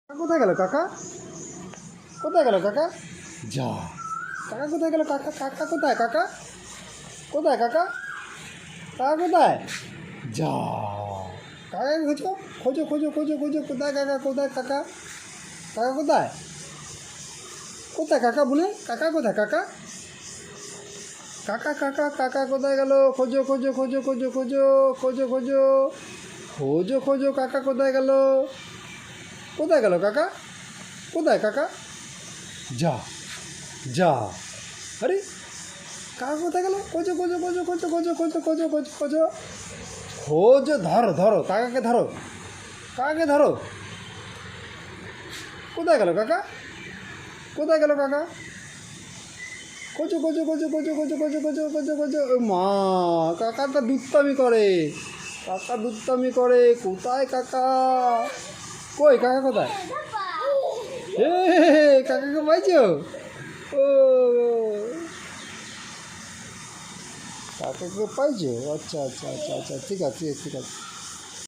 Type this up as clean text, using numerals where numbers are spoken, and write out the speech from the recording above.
কোথায় গেল কাকা? কোথায় গেল কাকা? যা, কাকা কোথায় গেল? কাকা কাকা কোথায়? কাকা কোথায়? কাকা কাকা কোথায়? যা, কাকা খোঁজো খোঁজো খোঁজো খোঁজো খোঁজো, কোথায় কাকা? কোথায় কাকা? কাকা কোথায়? কোথায় কাকা বলে? কাকা কোথায়? কাকা কাকা কাকা কাকা কোথায় গেল? খোঁজো খোঁজো খোঁজো খোঁজো খোঁজো খোঁজো খোঁজো খোঁজো খোঁজো, কাকা কোথায় গেল? কোথায় গেল কাকা? কোথায় কাকা? যা যা, আরে কাকা কোথায় গেল? খোঁজো খোঁজো খোঁজো খোঁজো খোঁজো খোঁজো খোঁজো খোঁজো খোঁজো খোঁজো, ধরো ধরো কাকাকে ধরো, কাকাকে ধরো। কোথায় গেল কাকা? কোথায় গেল কাকা? খোঁজো খোঁজো খোঁজো খোঁজো খোঁজো খোঁজো খোঁজো খোঁজো খোঁজো। মা, কাকাটা দুত্তামি করে, কাকা দুত্তামি করে। কোথায় কাকা? কই কাকা কোথায়? এ কাকাকে পাইছো? ও, কাকাকে পাইছো? আচ্ছা আচ্ছা আচ্ছা আচ্ছা, ঠিক আছে ঠিক আছে।